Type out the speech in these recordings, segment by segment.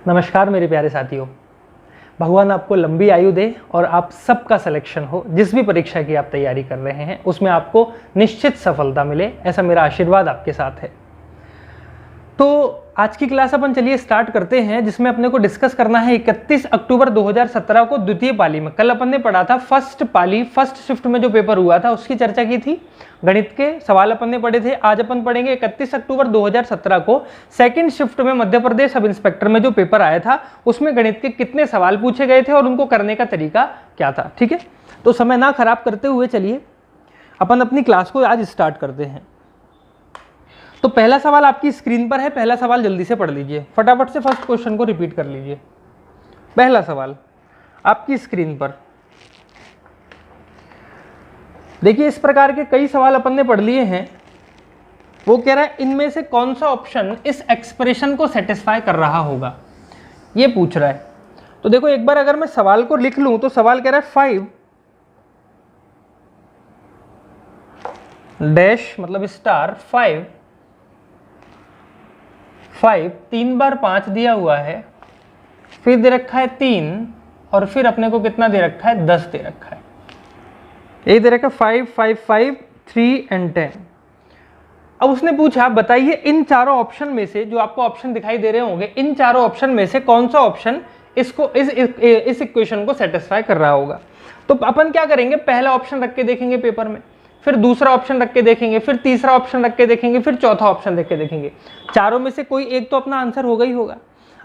नमस्कार मेरे प्यारे साथियों, भगवान आपको लंबी आयु दे और आप सबका सिलेक्शन हो। जिस भी परीक्षा की आप तैयारी कर रहे हैं उसमें आपको निश्चित सफलता मिले, ऐसा मेरा आशीर्वाद आपके साथ है। तो आज की क्लास अपन चलिए स्टार्ट करते हैं, जिसमें अपने को डिस्कस करना है 31 अक्टूबर 2017 को द्वितीय पाली में। कल अपन ने पढ़ा था फर्स्ट पाली, फर्स्ट शिफ्ट में जो पेपर हुआ था उसकी चर्चा की थी, गणित के सवाल अपन ने पढ़े थे। आज अपन पढ़ेंगे 31 अक्टूबर 2017 को सेकंड शिफ्ट में मध्य प्रदेश सब इंस्पेक्टर में जो पेपर आया था उसमें गणित के कितने सवाल पूछे गए थे और उनको करने का तरीका क्या था। ठीक है, तो समय ना खराब करते हुए चलिए अपन अपनी क्लास को आज स्टार्ट करते हैं। तो पहला सवाल आपकी स्क्रीन पर है, पहला सवाल जल्दी से पढ़ लीजिए, फटाफट से फर्स्ट क्वेश्चन को रिपीट कर लीजिए। पहला सवाल आपकी स्क्रीन पर देखिए, इस प्रकार के कई सवाल अपन ने पढ़ लिए हैं। वो कह रहा है इनमें से कौन सा ऑप्शन इस एक्सप्रेशन को सेटिस्फाई कर रहा होगा, ये पूछ रहा है। तो देखो एक बार अगर मैं सवाल को लिख लूं तो सवाल कह रहा है 5 डैश मतलब स्टार 5 3 बार 5 दिया हुआ है, फिर दे रखा है 3 और फिर अपने को कितना दे रखा है 10 दे रखा है। यही दे रखा है 5 5 5 3 एंड 10। अब उसने पूछा बताइए इन चारों ऑप्शन में से, जो आपको ऑप्शन दिखाई दे रहे होंगे, इन चारों ऑप्शन में से कौन सा ऑप्शन इसको इस इक्वेशन को सेटिस्फाई कर रहा होगा। तो अपन क्या करेंगे, पहला ऑप्शन रख के देखेंगे पेपर में, फिर दूसरा ऑप्शन रख के देखेंगे, फिर तीसरा ऑप्शन रख के देखेंगे, फिर चौथा ऑप्शन रख के देखेंगे। चारों में से कोई एक तो अपना आंसर होगा ही होगा।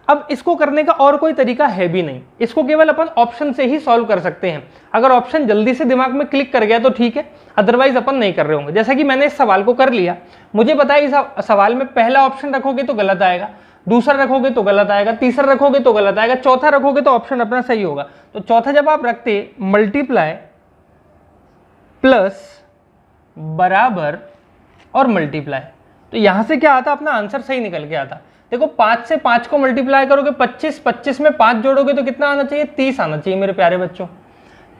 अब इसको करने का और कोई तरीका है भी नहीं, इसको केवल अपन ऑप्शन से ही सॉल्व कर सकते हैं। अगर ऑप्शन जल्दी से दिमाग में क्लिक कर गया तो ठीक है, अदरवाइज अपन नहीं कर रहे होंगे। जैसा कि मैंने इस सवाल को कर लिया, मुझे पता है इस सवाल में पहला ऑप्शन रखोगे तो गलत आएगा, दूसरा रखोगे तो गलत आएगा, तीसरा रखोगे तो गलत आएगा, चौथा रखोगे तो ऑप्शन अपना सही होगा। तो चौथा जब आप रखते मल्टीप्लाई प्लस बराबर और मल्टीप्लाई, तो यहां से क्या आता, अपना आंसर सही निकल के आता। देखो 5 से 5 को मल्टीप्लाई करोगे 25, 25 में 5 जोड़ोगे तो कितना आना चाहिए, 30 आना चाहिए मेरे प्यारे बच्चों।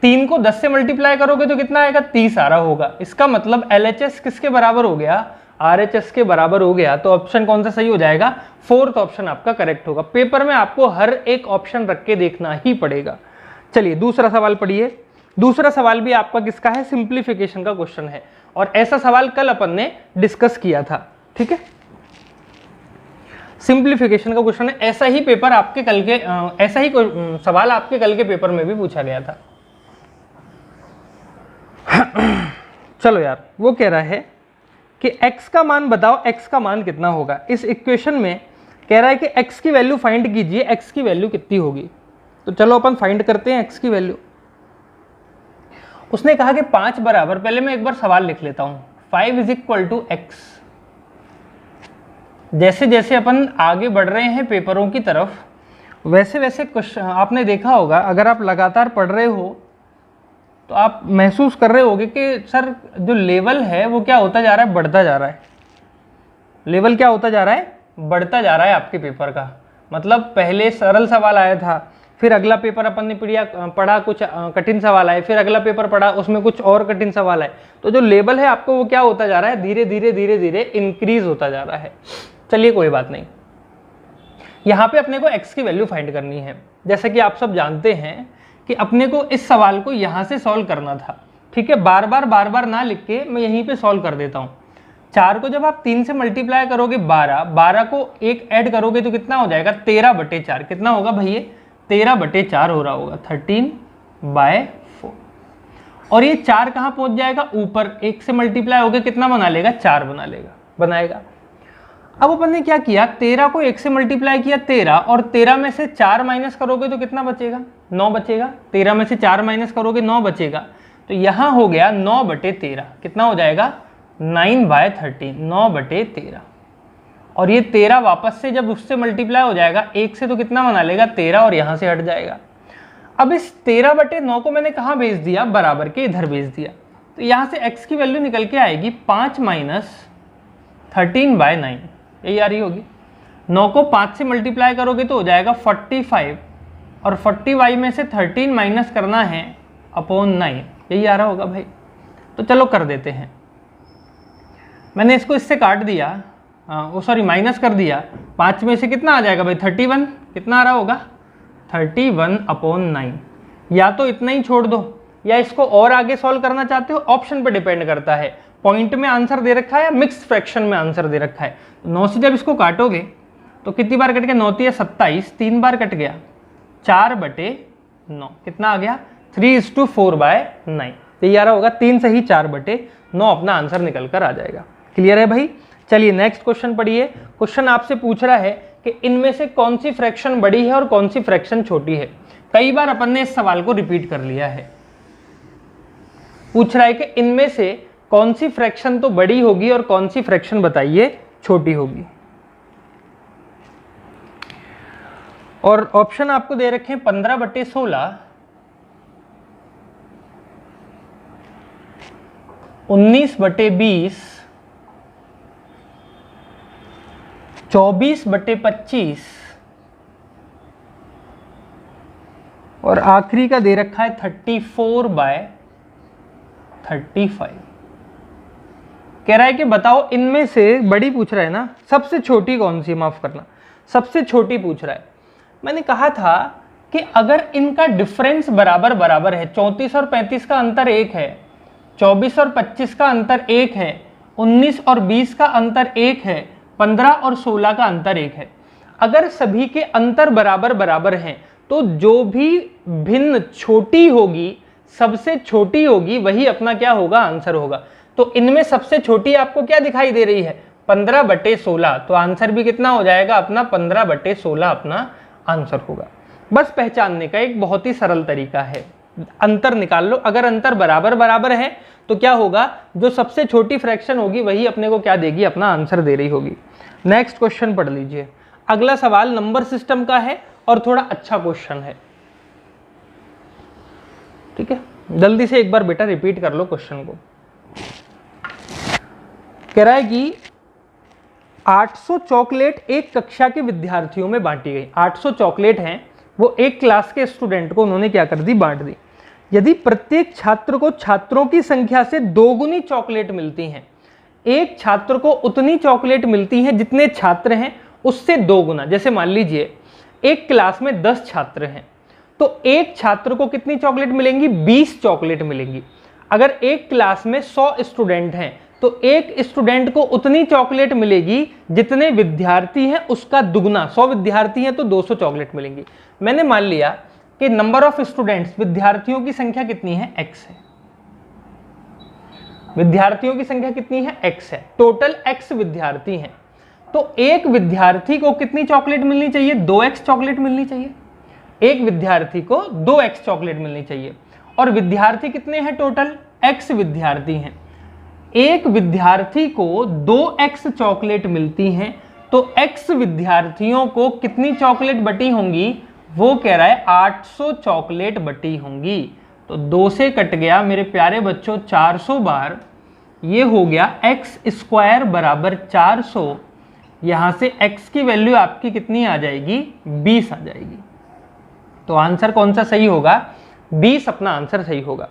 3 को 10 से मल्टीप्लाई करोगे तो कितना आएगा, 30 आ रहा होगा। इसका मतलब LHS किसके बराबर हो गया, RHS के बराबर हो गया। तो ऑप्शन कौन सा सही हो जाएगा, फोर्थ ऑप्शन आपका करेक्ट होगा। पेपर में आपको हर एक ऑप्शन रख के देखना ही पड़ेगा। चलिए दूसरा सवाल पढ़िए। दूसरा सवाल भी आपका किसका है, सिंप्लीफिकेशन का क्वेश्चन है, और ऐसा सवाल कल अपन ने डिस्कस किया था। ठीक है, सिंप्लीफिकेशन का क्वेश्चन है। ऐसा ही पेपर आपके कल के ऐसा ही सवाल आपके कल के पेपर में भी पूछा गया था। चलो यार, वो कह रहा है कि x का मान बताओ, x का मान कितना होगा। इस इक्वेशन में कह रहा है कि x की वैल्यू फाइंड कीजिए, x की वैल्यू कितनी होगी। तो चलो अपन फाइंड करते हैं x की वैल्यू। उसने कहा कि 5 बराबर, पहले मैं एक बार सवाल लिख लेता हूं, 5 इज इक्वल टू x। जैसे जैसे अपन आगे बढ़ रहे हैं पेपरों की तरफ, वैसे वैसे क्वेश्चन आपने देखा होगा, अगर आप लगातार पढ़ रहे हो तो आप महसूस कर रहे होगे कि सर जो लेवल है वो क्या होता जा रहा है, बढ़ता जा रहा है। लेवल क्या होता जा रहा है, बढ़ता जा रहा है आपके पेपर का। मतलब पहले सरल सवाल आया था, फिर अगला पेपर अपन ने पढ़ा कुछ कठिन सवाल आए, फिर अगला पेपर पढ़ा उसमें कुछ और कठिन सवाल आए। तो जो लेवल है आपको वो क्या होता जा रहा है, धीरे धीरे धीरे धीरे इंक्रीज होता जा रहा है। चलिए कोई बात नहीं, यहाँ पे अपने को x की वैल्यू फाइंड करनी है। जैसा कि आप सब जानते हैं कि अपने को इस सवाल को यहाँ से सॉल्व करना था। ठीक है, बार बार ना लिख के मैं यहीं पे सॉल्व कर देता हूँ। 4 को जब आप 3 से मल्टीप्लाई करोगे 12 को 1 ऐड करोगे तो कितना हो जाएगा, 13/4। कितना होगा भैया, 13/4 हो रहा होगा, 13/4। और ये 4 कहाँ पहुंच जाएगा, ऊपर 1 से मल्टीप्लाई होकर कितना बना लेगा, 4 बनाएगा। अब अपन ने क्या किया, 13 को 1 से मल्टीप्लाई किया 13, और 13 में से 4 माइनस करोगे तो कितना बचेगा, 9 बचेगा। 13 में से 4 माइनस करोगे 9 बचेगा। तो यहाँ हो गया 9/13, कितना हो जाएगा, 9/13, 9/13। और ये 13 वापस से जब उससे मल्टीप्लाई हो जाएगा 1 से तो कितना बना लेगा, 13, और यहाँ से हट जाएगा। अब इस 13/9 को मैंने कहाँ भेज दिया, बराबर के इधर भेज दिया। तो यहाँ से x की वैल्यू निकल के आएगी 5 - 13/9, यही आ रही होगी। 9 को 5 से मल्टीप्लाई करोगे तो हो जाएगा 45, और 40y में से 13 माइनस करना है अपॉन 9, यही आ रहा होगा भाई। तो चलो कर देते हैं। मैंने इसको इससे काट दिया, सॉरी माइनस कर दिया, 5 में से कितना आ जाएगा भाई 31, कितना आ रहा होगा 31/9। या तो इतना ही छोड़ दो या इसको और आगे सॉल्व करना चाहते हो, ऑप्शन पे डिपेंड करता है, पॉइंट में आंसर दे रखा है या मिक्स फ्रैक्शन में आंसर दे रखा है। 9 से जब इसको काटोगे तो कितनी बार कट गया, 9 × 27, 3 बार कट गया, 4/9 कितना आ गया 3:4/9। तो ये आ रहा होगा 3 सही 4/9 अपना आंसर निकल कर आ जाएगा। क्लियर है भाई। चलिए नेक्स्ट क्वेश्चन पढ़िए। क्वेश्चन आपसे पूछ रहा है कि इनमें से कौन सी फ्रैक्शन बड़ी है और कौन सी फ्रैक्शन छोटी है। कई बार अपन ने इस सवाल को रिपीट कर लिया है। पूछ रहा है कि इनमें से कौन सी फ्रैक्शन तो बड़ी होगी और कौन सी फ्रैक्शन बताइए छोटी होगी। और ऑप्शन आपको दे रखे हैं 15/16, 19/20, 24/25 और आखिरी का दे रखा है 34/35। कह रहा है कि बताओ इनमें से बड़ी पूछ रहा है ना, सबसे छोटी कौन सी, माफ करना सबसे छोटी पूछ रहा है। मैंने कहा था कि अगर इनका डिफरेंस बराबर बराबर है, 34 और 35 का अंतर 1 है, 24 और 25 का अंतर 1 है, 19 और 20 का अंतर 1 है, 15 और 16 का अंतर 1 है, अगर सभी के अंतर बराबर बराबर हैं तो जो भी भिन्न छोटी होगी, सबसे छोटी होगी, वही अपना क्या होगा, आंसर होगा। तो इनमें सबसे छोटी आपको क्या दिखाई दे रही है, 15/16, तो आंसर भी कितना हो जाएगा अपना 15/16 अपना आंसर होगा। बस पहचानने का एक बहुत ही सरल तरीका है, अंतर निकाल लो। अगर अंतर बराबर बराबर है तो क्या होगा, जो सबसे छोटी फ्रैक्शन होगी वही अपने को क्या देगी, अपना आंसर दे रही होगी। नेक्स्ट क्वेश्चन पढ़ लीजिए। अगला सवाल नंबर सिस्टम का है और थोड़ा अच्छा क्वेश्चन है, ठीक है। जल्दी से एक बार बेटा रिपीट कर लो क्वेश्चन को। कह रहा है कि 800 चॉकलेट एक कक्षा के विद्यार्थियों में बांटी गई। 800 चॉकलेट हैं, वो एक क्लास के स्टूडेंट को उन्होंने क्या कर दी, बांट दी। यदि प्रत्येक छात्र को छात्रों की संख्या से 2 गुनी चॉकलेट मिलती हैं, एक छात्र को उतनी चॉकलेट मिलती हैं जितने छात्र हैं उससे 2 गुना। जैसे मान लीजिए एक क्लास में 10 छात्र हैं तो एक छात्र को कितनी चॉकलेट मिलेंगी, 20 चॉकलेट मिलेंगी। अगर एक क्लास में 100 स्टूडेंट हैं तो एक स्टूडेंट को उतनी चॉकलेट मिलेगी जितने विद्यार्थी हैं उसका दुगना। 100 विद्यार्थी हैं तो 200 चॉकलेट मिलेंगी। मैंने मान लिया कि नंबर ऑफ स्टूडेंट्स, विद्यार्थियों की संख्या कितनी है, x है। विद्यार्थियों की संख्या कितनी है, x है। टोटल x विद्यार्थी हैं तो एक विद्यार्थी को कितनी चॉकलेट मिलनी चाहिए, 2x चॉकलेट मिलनी चाहिए। एक विद्यार्थी को 2x चॉकलेट मिलनी चाहिए। और विद्यार्थी कितने हैं, टोटल x विद्यार्थी हैं। एक विद्यार्थी को 2x चॉकलेट मिलती हैं तो x विद्यार्थियों को कितनी चॉकलेट बटी होंगी, वो कह रहा है 800 चॉकलेट बटी होंगी। तो 2 से कट गया मेरे प्यारे बच्चों 400 बार, ये हो गया x² बराबर 400। यहां से x की वैल्यू आपकी कितनी आ जाएगी, 20 आ जाएगी। तो आंसर कौन सा सही होगा, 20 अपना आंसर सही होगा।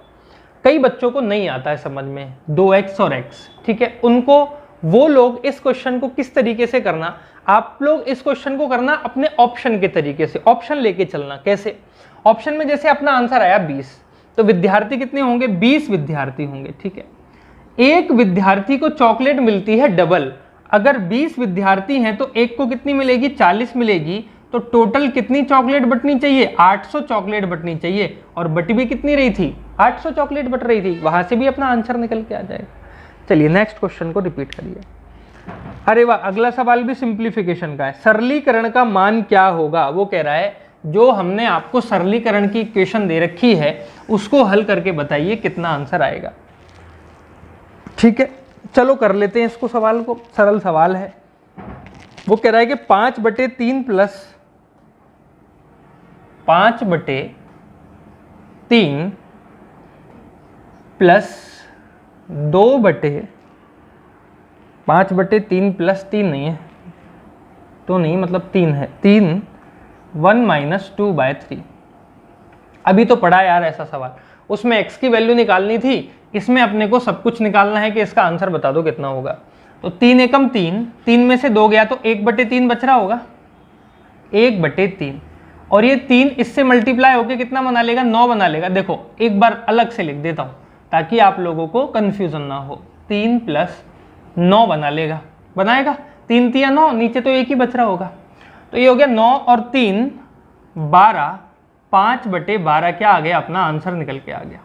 कई बच्चों को नहीं आता है समझ में 2x और x, ठीक है। उनको, वो लोग इस क्वेश्चन को किस तरीके से करना, आप लोग इस क्वेश्चन को करना अपने ऑप्शन के तरीके से, ऑप्शन लेके चलना। कैसे, ऑप्शन में जैसे अपना आंसर आया 20, तो विद्यार्थी कितने होंगे, 20 विद्यार्थी होंगे, ठीक है। एक विद्यार्थी को चॉकलेट मिलती है डबल। अगर 20 विद्यार्थी हैं तो एक को कितनी मिलेगी, 40 मिलेगी। तो टोटल कितनी चॉकलेट बटनी चाहिए, 800 चॉकलेट बटनी चाहिए। और बट भी कितनी रही थी, 800 चॉकलेट बट रही थी। वहां से भी अपना आंसर निकल के आ जाएगा। चलिए नेक्स्ट क्वेश्चन को रिपीट करिए। अरे वाह, अगला सवाल भी सिंप्लीफिकेशन का है। सरलीकरण का मान क्या होगा, वो कह रहा है जो हमने आपको सरलीकरण की इक्वेशन दे रखी है उसको हल करके बताइए कितना आंसर आएगा। ठीक है, चलो कर लेते हैं इसको, सवाल को। सरल सवाल है। वो कह रहा है कि 5/3 प्लस 5/3 प्लस 5/3 प्लस 3 नहीं है, तो नहीं, मतलब 3 है। 3 1 - 2/3। अभी तो पढ़ा यार ऐसा सवाल, उसमें x की वैल्यू निकालनी थी, इसमें अपने को सब कुछ निकालना है कि इसका आंसर बता दो कितना होगा। तो 3 एकम 3, 3 में से 2 गया तो 1/3 बच रहा होगा, 1/3। और ये 3 इससे मल्टीप्लाई होके कितना बना लेगा, 9 बना लेगा। देखो एक बार अलग से लिख देता हूँ ताकि आप लोगों को कंफ्यूजन ना हो। 3 + 9 बना लेगा, बनाएगा। 3 3 9, नीचे तो एक ही बच रहा होगा। तो ये हो गया 9 और 3 12, 5/12 क्या आ गया, अपना आंसर निकल के आ गया।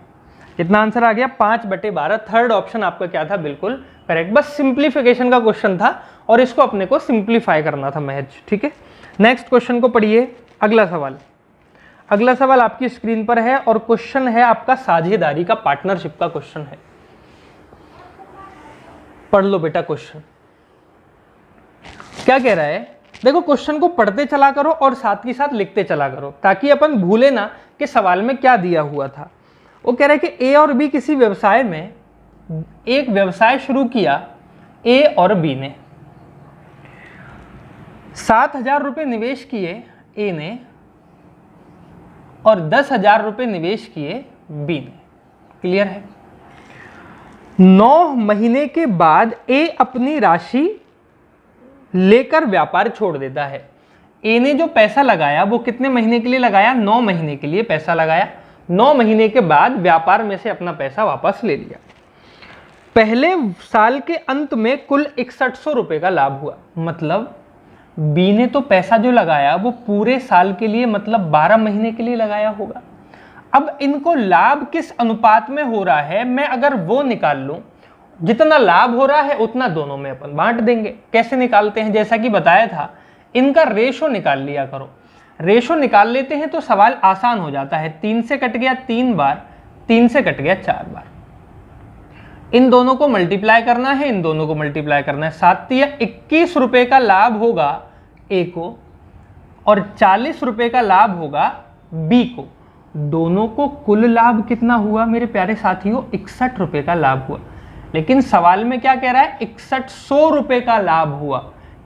कितना आंसर आ गया, 5/12। थर्ड ऑप्शन आपका क्या था, बिल्कुल करेक्ट। बस सिंप्लीफिकेशन का क्वेश्चन था और इसको अपने को सिंप्लीफाई करना था महज, ठीक है। नेक्स्ट क्वेश्चन को पढ़िए। अगला सवाल, अगला सवाल आपकी स्क्रीन पर है और क्वेश्चन है आपका साझेदारी का, पार्टनरशिप का क्वेश्चन है। पढ़ लो बेटा क्वेश्चन क्या कह रहा है। देखो क्वेश्चन को पढ़ते चला करो और साथ ही साथ लिखते चला करो ताकि अपन भूले ना कि सवाल में क्या दिया हुआ था। वो कह रहा है कि ए और बी किसी व्यवसाय में, एक व्यवसाय शुरू किया ए और बी ने। 7,000 रुपये निवेश किए ए ने और 10,000 रुपये निवेश किए बी ने। क्लियर है। 9 महीने के बाद ए अपनी राशि लेकर व्यापार छोड़ देता है। ए ने जो पैसा लगाया वो कितने महीने के लिए लगाया, 9 महीने के लिए पैसा लगाया। 9 महीने के बाद व्यापार में से अपना पैसा वापस ले लिया। पहले साल के अंत में कुल 6100 रुपये का लाभ हुआ। मतलब बी ने तो पैसा जो लगाया वो पूरे साल के लिए, मतलब 12 महीने के लिए लगाया होगा। अब इनको लाभ किस अनुपात में हो रहा है, मैं अगर वो निकाल लूं, जितना लाभ हो रहा है उतना दोनों में अपन बांट देंगे। कैसे निकालते हैं, जैसा कि बताया था, इनका रेशो निकाल लिया करो। रेशो निकाल लेते हैं तो सवाल आसान हो जाता है। 3 से कट गया 3 बार, 3 से कट गया 4 बार। इन दोनों को मल्टीप्लाई करना है, इन दोनों को मल्टीप्लाई करना है। 7 या 21 रुपए का लाभ होगा ए को और 40 रुपए का लाभ होगा बी को। दोनों को कुल लाभ कितना हुआ मेरे प्यारे साथियों, 61 रुपए का लाभ हुआ। लेकिन सवाल में क्या कह रहा है, 6100 रुपए का लाभ हुआ।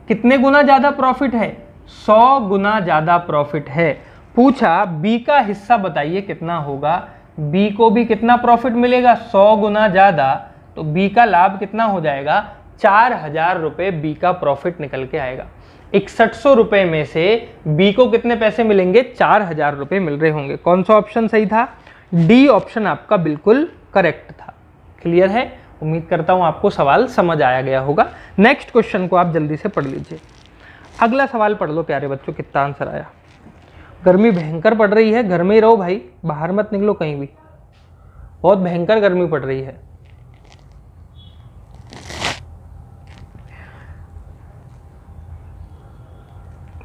कितने गुना ज्यादा प्रॉफिट है, 100 गुना ज्यादा प्रॉफिट है। पूछा बी का हिस्सा बताइए कितना होगा। बी को भी कितना प्रॉफिट मिलेगा, 100 गुना ज्यादा। तो बी का लाभ कितना हो जाएगा, 4000 रुपए बी का प्रॉफिट निकल के आएगा। 6100 रुपए में से बी को कितने पैसे मिलेंगे, 4000 रुपए मिल रहे होंगे। कौन सा ऑप्शन सही था, डी ऑप्शन आपका बिल्कुल करेक्ट था। क्लियर है। उम्मीद करता हूं आपको सवाल समझ आया गया होगा। नेक्स्ट क्वेश्चन को आप जल्दी से पढ़ लीजिए। अगला सवाल पढ़ लो प्यारे बच्चों, कितना आंसर आया। गर्मी भयंकर पड़ रही है, घर में ही रहो भाई, बाहर मत निकलो कहीं भी, बहुत भयंकर गर्मी पड़ रही है।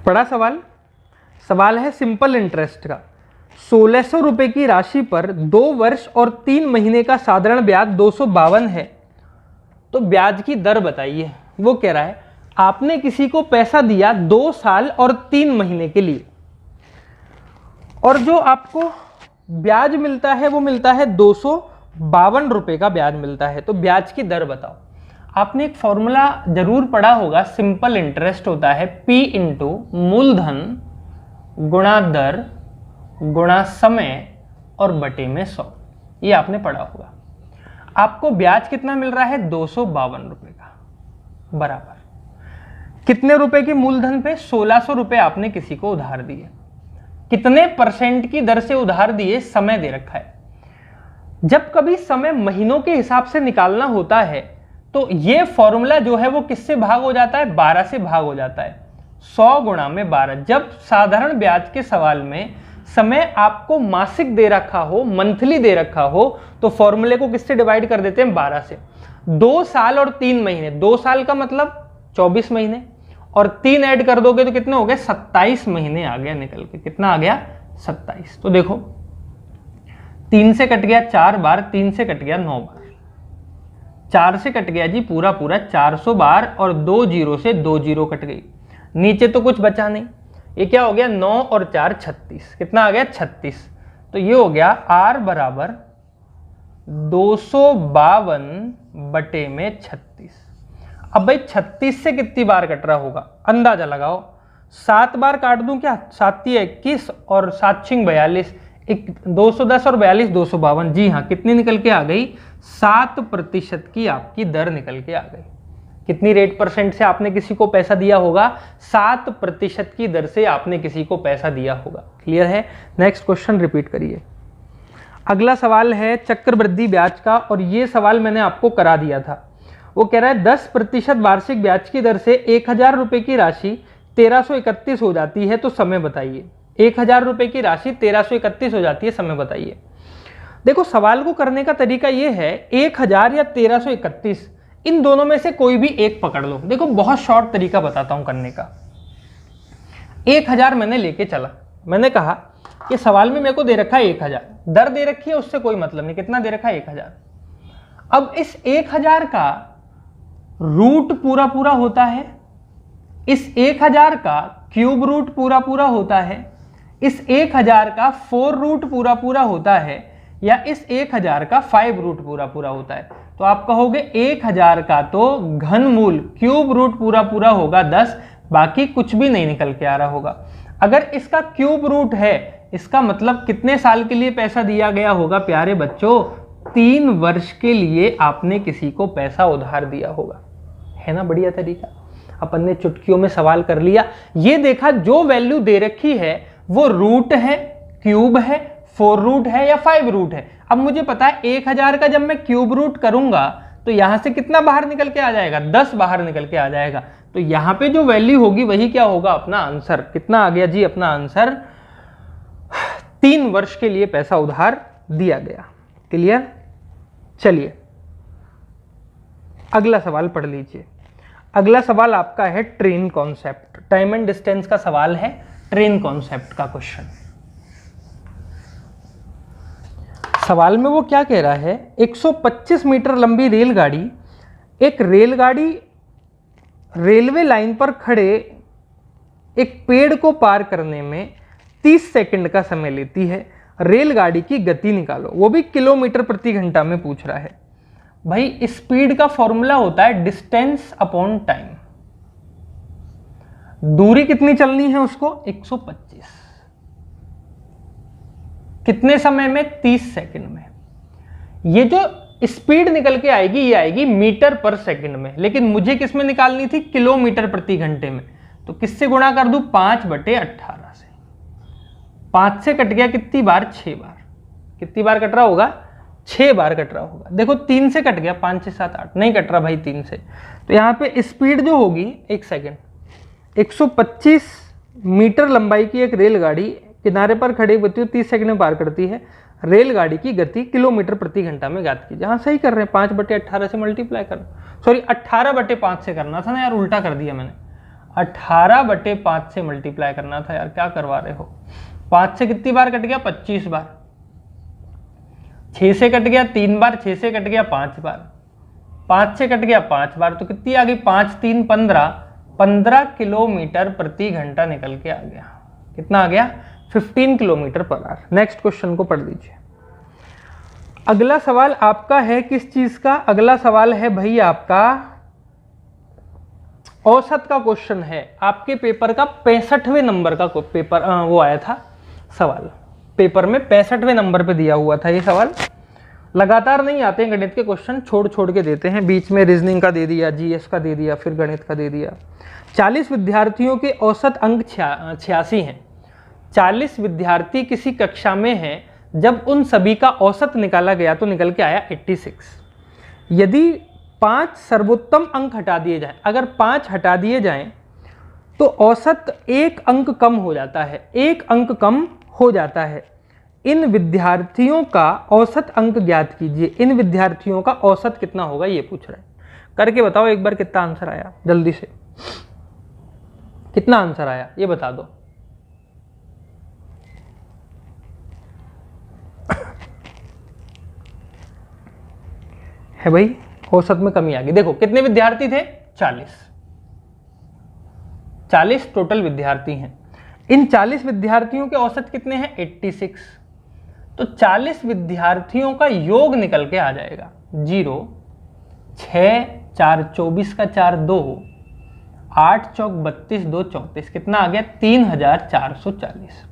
पढ़ा सवाल। सवाल है सिंपल इंटरेस्ट का। 1600 रुपए की राशि पर 2 वर्ष और 3 महीने का साधारण ब्याज 252 है, तो ब्याज की दर बताइए। वो कह रहा है आपने किसी को पैसा दिया 2 साल और 3 महीने के लिए, और जो आपको ब्याज मिलता है वो मिलता है 252 रुपए का ब्याज मिलता है, तो ब्याज की दर बताओ। आपने एक फॉर्मूला जरूर पढ़ा होगा, सिंपल इंटरेस्ट होता है P इंटू मूलधन गुणा दर गुणा समय और बटे में 100। ये आपने पढ़ा होगा। आपको ब्याज कितना मिल रहा है, 252 रुपए का, बराबर कितने रुपए के मूलधन पे, 1600 रुपए आपने किसी को उधार दिए। कितने % की दर से उधार दिए, समय दे रखा है। जब कभी समय महीनों के हिसाब से निकालना होता है तो ये फॉर्मूला जो है वो किससे भाग हो जाता है, 12 से भाग हो जाता है। 100 गुणा में 12। जब साधारण ब्याज के सवाल में समय आपको मासिक दे रखा हो, मंथली दे रखा हो, तो फॉर्मूले को किससे डिवाइड कर देते हैं, 12 से। 2 साल और 3 महीने, 2 साल का मतलब 24 महीने और 3 ऐड कर दोगे तो कितने हो गए, 27 महीने आ गया निकल के। कितना आ गया, 27। तो देखो 3 से कट गया 4 बार, 3 से कट गया 9 बार, 4 से कट गया जी पूरा पूरा 400 बार, और 2 जीरो से 2 जीरो कट गई, नीचे तो कुछ बचा नहीं। ये क्या हो गया, 9 और 4 36। कितना आ गया, 36। तो ये हो गया R बराबर 252 बटे में 36। अब भाई 36 से कितनी बार कट रहा होगा, अंदाजा लगाओ। 7 बार काट दूं क्या, 7 21 और 7 6 42, 210 और 42 252। जी हाँ, कितनी निकल के आ गई, 7% की आपकी दर निकल के आ गई। कितनी रेट परसेंट से आपने किसी को पैसा दिया होगा? 7% की दर से आपने किसी को पैसा दिया होगा। क्लियर है? नेक्स्ट क्वेश्चन रिपीट करिए। अगला सवाल है चक्रवृद्धि ब्याज का, और ये सवाल मैंने आपको करा दिया था। वो कह रहा है 10% वार्षिक ब्याज की दर से 1000 रुपये की राशि 1331 हो जाती है, तो समय बताइए। 1000 रुपये की राशि 1331 हो जाती है, समय बताइए। देखो सवाल को करने का तरीका ये है, 1000 या 1331, इन दोनों में से कोई भी एक पकड़ लो। देखो बहुत शॉर्ट तरीका बताता हूं करने का। 1000 मैंने लेके चला, मैंने कहा कि सवाल में मेरे को दे रखा है 1000, दर दे रखी है, उससे कोई मतलब नहीं, कितना दे रखा है 1000। अब इस 1000 का रूट पूरा पूरा होता है, इस 1000 का क्यूब रूट पूरा पूरा होता है, इस 1000 का 4 रूट पूरा पूरा होता है, या इस 1000 का 5 रूट पूरा पूरा होता है। तो आप कहोगे 1000 का तो घनमूल क्यूब रूट पूरा पूरा होगा 10, बाकी कुछ भी नहीं निकल के आ रहा होगा। अगर इसका क्यूब रूट है, इसका मतलब कितने साल के लिए पैसा दिया गया होगा प्यारे बच्चों? 3 वर्ष के लिए आपने किसी को पैसा उधार दिया होगा। है ना बढ़िया तरीका? अपन ने चुटकियों में सवाल कर लिया, ये देखा जो वैल्यू दे रखी है वो रूट है, क्यूब है, 4 रूट है या 5 रूट है। अब मुझे पता है 1000 का जब मैं क्यूब रूट करूंगा तो यहां से कितना बाहर निकल के आ जाएगा? 10 बाहर निकल के आ जाएगा। तो यहां पे जो वैल्यू होगी वही क्या होगा? अपना आंसर। कितना आ गया जी अपना आंसर? 3 वर्ष के लिए पैसा उधार दिया गया। क्लियर? चलिए अगला सवाल पढ़ लीजिए। अगला सवाल आपका है train concept, time and distance का सवाल है, ट्रेन कॉन्सेप्ट का क्वेश्चन। सवाल में वो क्या कह रहा है, 125 मीटर लंबी रेलगाड़ी, एक रेलगाड़ी रेलवे लाइन पर खड़े एक पेड़ को पार करने में 30 सेकंड का समय लेती है। रेलगाड़ी की गति निकालो, वो भी किलोमीटर प्रति घंटा में पूछ रहा है। भाई स्पीड का फॉर्मूला होता है डिस्टेंस अपॉन टाइम। दूरी कितनी चलनी है उसको? 125। कितने समय में? 30 सेकंड में। ये जो स्पीड निकल के आएगी ये आएगी मीटर पर सेकंड में, लेकिन मुझे किस में निकालनी थी? किलोमीटर प्रति घंटे में। तो किससे गुणा कर दूं? 5/18 से। 5 से कट गया कितनी बार? 6 बार। कितनी बार कट रहा होगा? 6 बार कट रहा होगा। देखो 3 से कट गया, 5 6 7 8 नहीं कट रहा भाई 3 से। तो यहां पे स्पीड जो होगी, एक सेकेंड, 125 मीटर लंबाई की एक रेलगाड़ी किनारे पर खड़ी होती है, 30 सेकंड में पार करती है। रेलगाड़ी की गति किलोमीटर प्रति घंटा में ज्ञात कीजिए। हाँ सही कर रहे हैं, 5/18 से मल्टीप्लाई कर, सॉरी 18/5 से करना था ना यार, उल्टा कर दिया मैंने। 18/5 से मल्टीप्लाई करना था यार, क्या करवा रहे हो? 5 से कितनी बार कट गया? 25 बार। 6 से कट गया 3 बार, 6 से कट गया 5 बार, 5 से कट गया 5 बार, तो कितनी आ गई? 5 3 15, 15 किलोमीटर प्रति घंटा निकल के आ गया। कितना आ गया? 15 kilometre per hour. Next question को पढ़ लीजिए। अगला सवाल आपका है किस चीज का? अगला सवाल है भाई आपका औसत का क्वेश्चन है। आपके पेपर का 65वें नंबर का पेपर वो आया था सवाल, पेपर में 65वें नंबर पे दिया हुआ था ये सवाल। लगातार नहीं आते हैं गणित के क्वेश्चन, छोड़ छोड़ के देते हैं, बीच में रीजनिंग का दे दिया, जीएस का दे दिया, फिर गणित का दे दिया। 40 विद्यार्थियों के औसत अंक 86 हैं। 40 विद्यार्थी किसी कक्षा में हैं, जब उन सभी का औसत निकाला गया तो निकल के आया 86। यदि 5 सर्वोत्तम अंक हटा दिए जाएं, अगर 5 हटा दिए जाएं तो औसत 1 अंक कम हो जाता है, 1 अंक कम हो जाता है। इन विद्यार्थियों का औसत अंक ज्ञात कीजिए। इन विद्यार्थियों का औसत कितना होगा ये पूछ रहे हैं। करके बताओ एक बार कितना आंसर आया, जल्दी से कितना आंसर आया ये बता दो। है भाई, औसत में कमी आ गई। देखो कितने विद्यार्थी थे? 40 टोटल विद्यार्थी हैं। इन 40 विद्यार्थियों के औसत कितने हैं? 86। तो 40 विद्यार्थियों का योग निकल के आ जाएगा 0, 6 4 24 का 4 2, 8 चौक 32 2 34, कितना आ गया? 3440।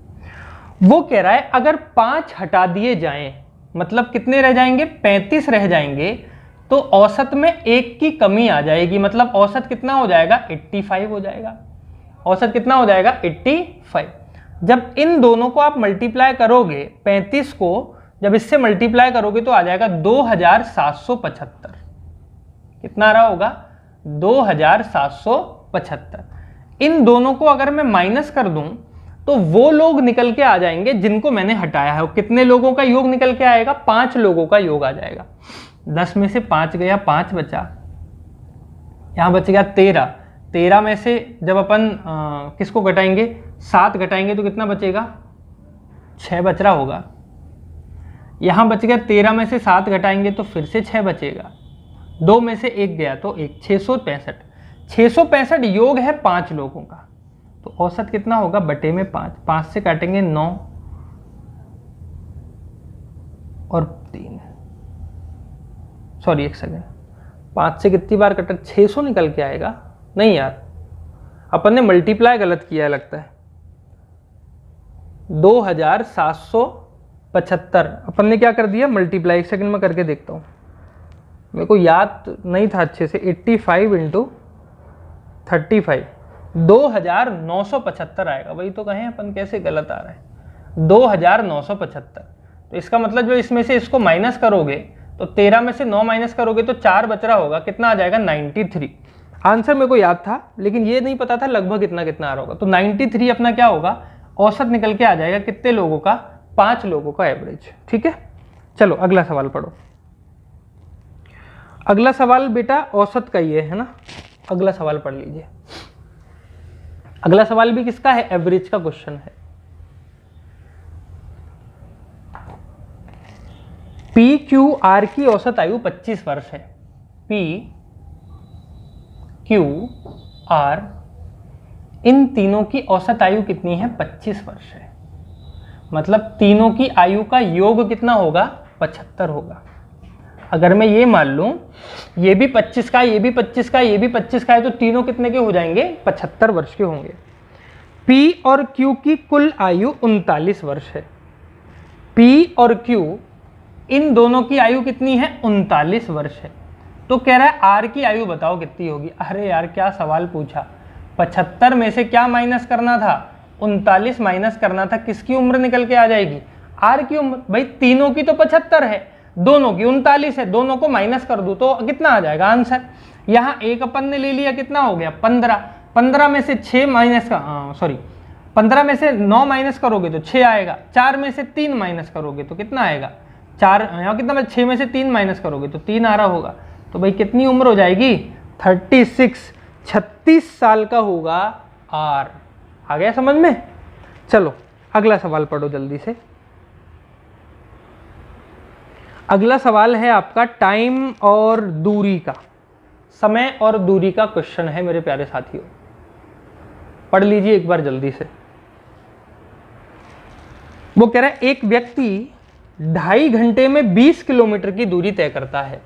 वो कह रहा है अगर 5 हटा दिए जाएं, मतलब कितने रह जाएंगे? 35 रह जाएंगे, तो औसत में 1 की कमी आ जाएगी, मतलब औसत कितना हो जाएगा 85 हो जाएगा। औसत कितना हो जाएगा 85। जब इन दोनों को आप मल्टीप्लाई करोगे, 35 को जब इससे मल्टीप्लाई करोगे तो आ जाएगा 2775। कितना आ रहा होगा 2775। इन दोनों को अगर मैं माइनस कर दूं तो वो लोग निकल के आ जाएंगे जिनको मैंने हटाया है। कितने लोगों का योग निकल के आएगा 5 लोगों का योग आ जाएगा। 10 में से 5 गया, 5 बचा, यहां बच गया 13। 13 में से जब अपन किसको घटाएंगे 7 घटाएंगे तो कितना बचेगा 6 बच रहा होगा। यहां बच गया 13 में से 7 घटाएंगे तो फिर से 6 बचेगा। 2 में से 1 गया तो 1, 665। 665 योग है 5 लोगों का, तो औसत कितना होगा बटे में 5। 5 से काटेंगे 9 और 3, सॉरी 1 सेकेंड, 5 से कितनी बार कटा 600 निकल के आएगा। नहीं यार, अपन ने मल्टीप्लाई गलत किया है लगता है। 2775 अपन ने क्या कर दिया मल्टीप्लाई। 1 सेकेंड में करके देखता हूँ, मेरे को याद नहीं था अच्छे से। 85 इंटू 35 2975 आएगा। वही तो कहें अपन कैसे गलत आ रहा है 2975। तो इसका मतलब जो इसमें से इसको माइनस करोगे तो 13 में से 9 माइनस करोगे तो 4 बच रहा होगा। कितना आ जाएगा 93। आंसर मेरे को याद था लेकिन ये नहीं पता था लगभग कितना कितना आ रहा होगा। तो 93 अपना क्या होगा औसत निकल के आ जाएगा। कितने लोगों का 5 लोगों का एवरेज। ठीक है, चलो अगला सवाल पढ़ो। अगला सवाल बेटा औसत का ही है ना। अगला सवाल पढ़ लीजिए। अगला सवाल भी किसका है एवरेज का क्वेश्चन है। पी क्यू आर की औसत आयु 25 वर्ष है। पी क्यू आर इन तीनों की औसत आयु कितनी है 25 वर्ष है। मतलब तीनों की आयु का योग कितना होगा 75 होगा। अगर मैं ये मान लूं ये भी 25 का, ये भी 25 का, ये भी 25 का है तो तीनों कितने के हो जाएंगे 75 वर्ष के होंगे। P और Q की कुल आयु 39 वर्ष है। P और Q इन दोनों की आयु कितनी है 39 वर्ष है। तो कह रहा है R की आयु बताओ कितनी होगी। अरे यार क्या सवाल पूछा, 75 में से क्या माइनस करना था 39 माइनस करना था। किसकी उम्र निकल के आ जाएगी R की उम्र। भाई तीनों की तो 75 है, दोनों की 39 है, दोनों को माइनस कर दूं तो कितना आ जाएगा आंसर। यहाँ एक अपन ने ले लिया कितना हो गया 15। 15 में से 6 माइनस का 15 में से 9 माइनस करोगे तो 6 आएगा। 4 में से 3 माइनस करोगे तो कितना आएगा 4। यहाँ कितना 6 में से 3 माइनस करोगे तो 3 आ रहा होगा। तो भाई कितनी उम्र हो जाएगी 36। 36 साल का होगा R। आ गया समझ में। चलो अगला सवाल पढ़ो जल्दी से। अगला सवाल है आपका टाइम और दूरी का, समय और दूरी का क्वेश्चन है मेरे प्यारे साथियों। पढ़ लीजिए एक बार जल्दी से। वो कह रहा है एक व्यक्ति 2.5 घंटे में 20 किलोमीटर की दूरी तय करता है।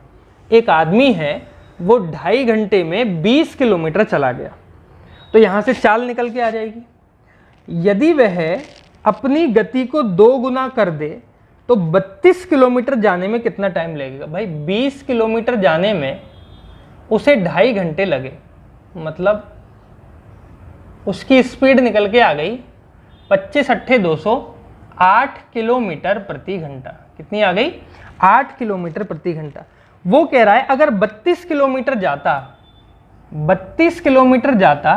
एक आदमी है वो 2.5 घंटे में 20 किलोमीटर चला गया। तो यहां से चाल निकल के आ जाएगी। यदि वह अपनी गति को 2 गुना कर दे तो 32 किलोमीटर जाने में कितना टाइम लगेगा। भाई 20 किलोमीटर जाने में उसे 2.5 घंटे लगे, मतलब उसकी स्पीड निकल के आ गई 25 अट्ठे 200 8 किलोमीटर प्रति घंटा। कितनी आ गई 8 किलोमीटर प्रति घंटा। वो कह रहा है अगर 32 किलोमीटर जाता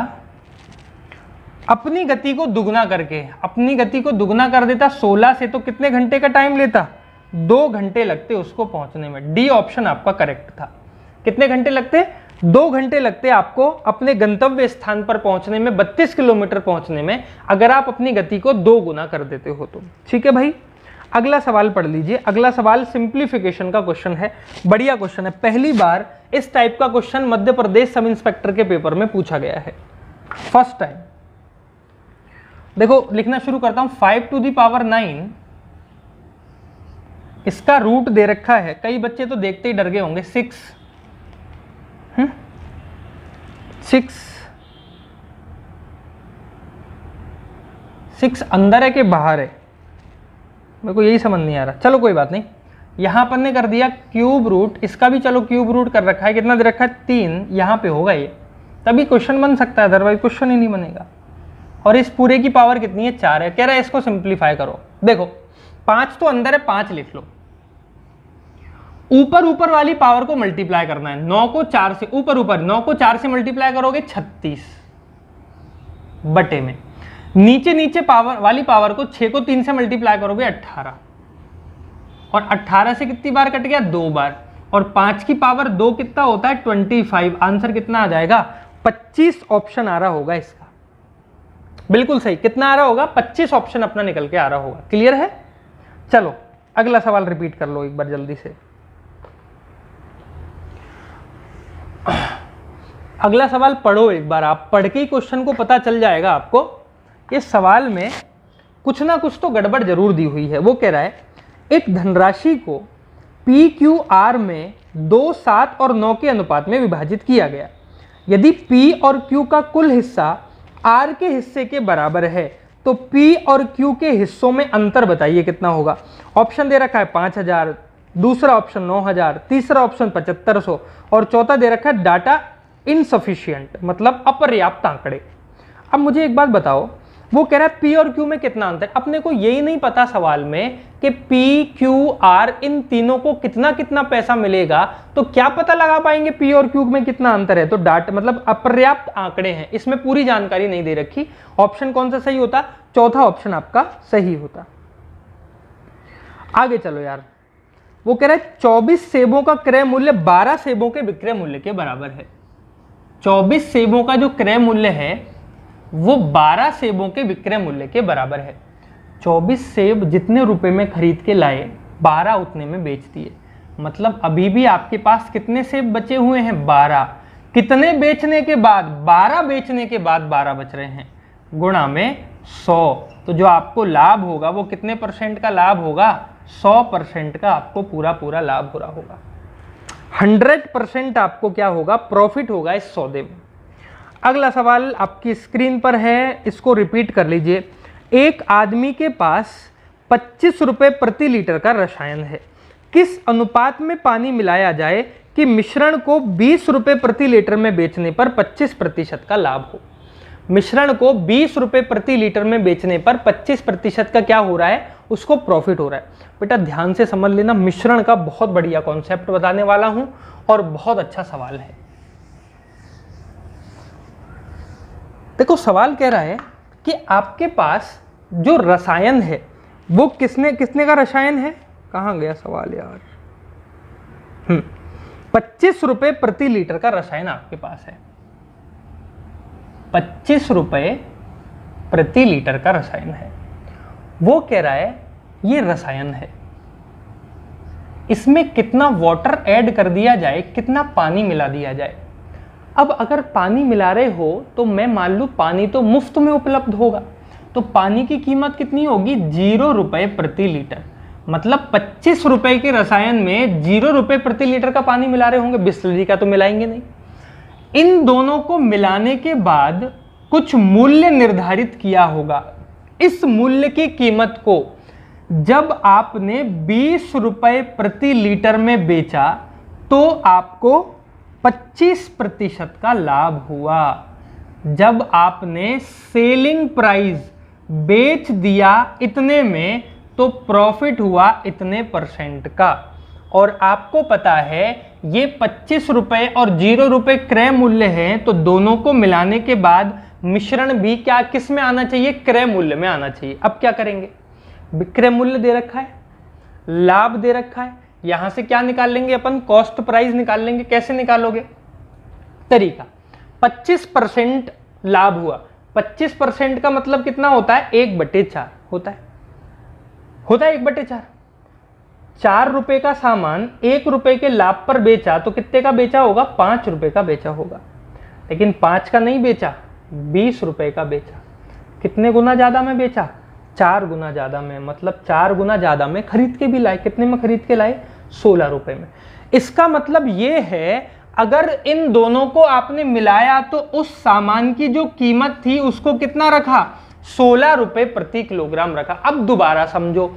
अपनी गति को दुगना करके, अपनी गति को दुगना कर देता 16 से, तो कितने घंटे का टाइम लेता 2 घंटे लगते उसको पहुंचने में। डी ऑप्शन आपका करेक्ट था। कितने घंटे लगते 2 घंटे लगते आपको अपने गंतव्य स्थान पर पहुंचने में, 32 किलोमीटर पहुंचने में, अगर आप अपनी गति को 2 गुना कर देते हो तो। ठीक है भाई, अगला सवाल पढ़ लीजिए। अगला सवाल सिंप्लीफिकेशन का क्वेश्चन है। बढ़िया क्वेश्चन है, पहली बार इस टाइप का question Madhya Pradesh sub inspector के पेपर में पूछा गया है, फर्स्ट टाइम। देखो लिखना शुरू करता हूं। 5 टू द पावर 9 इसका रूट दे रखा है। कई बच्चे तो देखते ही डर गए होंगे। 6 अंदर है कि बाहर है, मेरे को यही समझ नहीं आ रहा। चलो कोई बात नहीं, यहाँ अपन ने कर दिया क्यूब रूट, इसका भी चलो क्यूब रूट कर रखा है, कितना दे रखा है 3, यहाँ पे होगा ये, तभी क्वेश्चन बन सकता है, अदरवाइज क्वेश्चन ही नहीं बनेगा। और इस पूरे की पावर कितनी है 4 है, कह रहा है इसको सिंप्लीफाई करो। देखो 5 तो अंदर है, 5 लिख लो, ऊपर वाली पावर को मल्टीप्लाई करना है, 9 को 4 से ऊपर 9 को 4 से मल्टीप्लाई करोगे 36 बटे में, नीचे पावर वाली पावर को 6 को 3 से मल्टीप्लाई करोगे 18, और 18 से कितनी बार कट गया 2 बार, और 5 की पावर 2 कितना होता है 25, आंसर कितना आ जाएगा 25 ऑप्शन आ रहा होगा इसका, बिल्कुल सही। कितना आ रहा होगा 25 ऑप्शन अपना निकल के आ रहा होगा। क्लियर है? चलो अगला सवाल रिपीट कर लो एक बार जल्दी से। अगला सवाल पढ़ो एक बार, आप पढ़ के ही क्वेश्चन को पता चल जाएगा आपको। इस सवाल में कुछ ना कुछ तो गड़बड़ जरूर दी हुई है। वो कह रहा है एक धनराशि को पी क्यू आर में 2, 7 और 9 के अनुपात में विभाजित किया गया। यदि पी और क्यू का कुल हिस्सा आर के हिस्से के बराबर है तो पी और क्यू के हिस्सों में अंतर बताइए कितना होगा। ऑप्शन दे रखा है 5000, दूसरा ऑप्शन 9000, तीसरा ऑप्शन 7500 और चौथा दे रखा है डाटा इनसफिशिएंट, मतलब अपर्याप्त आंकड़े। अब मुझे एक बात बताओ, वो कह रहा है पी और क्यू में कितना अंतर है। अपने को यही नहीं पता सवाल में कि पी क्यू आर इन तीनों को कितना कितना पैसा मिलेगा, तो क्या पता लगा पाएंगे पी और क्यू में कितना अंतर है। तो डाटा मतलब अपर्याप्त आंकड़े हैं, इसमें पूरी जानकारी नहीं दे रखी। ऑप्शन कौन सा सही होता? चौथा ऑप्शन आपका सही होता। आगे चलो यार, वो कह रहा है 24 सेबों का क्रय मूल्य 12 सेबों के विक्रय मूल्य के बराबर है। 24 सेबों का जो क्रय मूल्य है वो 12 सेबों के विक्रय मूल्य के बराबर है। 24 सेब जितने रुपए में खरीद के लाए 12 उतने में बेच दिए, मतलब अभी भी आपके पास कितने सेब बचे हुए हैं 12। कितने बेचने के बाद? 12 बेचने के बाद 12 बच रहे हैं, गुणा में 100। तो जो आपको लाभ होगा वो कितने % का लाभ होगा? 100% का आपको पूरा लाभ हो रहा होगा। 100% आपको क्या होगा? प्रॉफिट होगा इस सौदे में। अगला सवाल आपकी स्क्रीन पर है, इसको रिपीट कर लीजिए। एक आदमी के पास 25 रुपए प्रति लीटर का रसायन है, किस अनुपात में पानी मिलाया जाए कि मिश्रण को 20 रुपए प्रति लीटर में बेचने पर 25% का लाभ हो। मिश्रण को 20 रुपए प्रति लीटर में बेचने पर 25% का क्या हो रहा है? उसको प्रॉफिट हो रहा है। बेटा ध्यान से समझ लेना, मिश्रण का बहुत बढ़िया कॉन्सेप्ट बताने वाला हूं और बहुत अच्छा सवाल है। देखो सवाल कह रहा है कि आपके पास जो रसायन है वो किसने का रसायन है? कहां गया सवाल यार? 25 रुपए प्रति लीटर का रसायन आपके पास है। 25 रुपए प्रति लीटर का रसायन है। वो कह रहा है ये रसायन है, इसमें कितना वाटर ऐड कर दिया जाए, कितना पानी मिला दिया जाए। अब अगर पानी मिला रहे हो तो मैं मान लूं पानी तो मुफ्त में उपलब्ध होगा, तो पानी की कीमत कितनी होगी? 0 रुपए प्रति लीटर। मतलब 25 रुपए के रसायन में 0 रुपए प्रति लीटर का पानी मिला रहे होंगे, बिस्लरी का तो मिलाएंगे नहीं। इन दोनों को मिलाने के बाद कुछ मूल्य निर्धारित किया होगा। इस मूल्य की कीमत को जब आपने 20 रुपए प्रति लीटर में बेचा तो आपको 25% का लाभ हुआ। जब आपने सेलिंग प्राइस बेच दिया इतने में तो प्रॉफिट हुआ इतने % का। और आपको पता है ये 25 रुपए और 0 रुपए क्रय मूल्य हैं, तो दोनों को मिलाने के बाद मिश्रण भी क्या किस में आना चाहिए? क्रय मूल्य में आना चाहिए। अब क्या करेंगे? विक्रय मूल्य दे रखा है, लाभ दे रखा है, यहां से क्या निकाल लेंगे अपन? कॉस्ट प्राइस निकाल लेंगे। कैसे निकालोगे? तरीका, 25% लाभ हुआ। 25% का मतलब कितना होता है? 1/4 होता है 1/4। 4 रुपए का सामान 1 रुपए के लाभ पर बेचा तो कितने का बेचा होगा? 5 रुपए का बेचा होगा। लेकिन 5 का नहीं बेचा, 20 रुपए का बेचा। कितने गुना ज्यादा में बेचा? 4 गुना ज्यादा में, मतलब 4 गुना ज्यादा में खरीद के भी लाए। कितने में खरीद के लाए? 16 रुपए में। इसका मतलब ये है अगर इन दोनों को आपने मिलाया तो उस सामान की जो कीमत थी उसको कितना रखा? 16 रुपए प्रति किलोग्राम रखा। अब दोबारा समझो,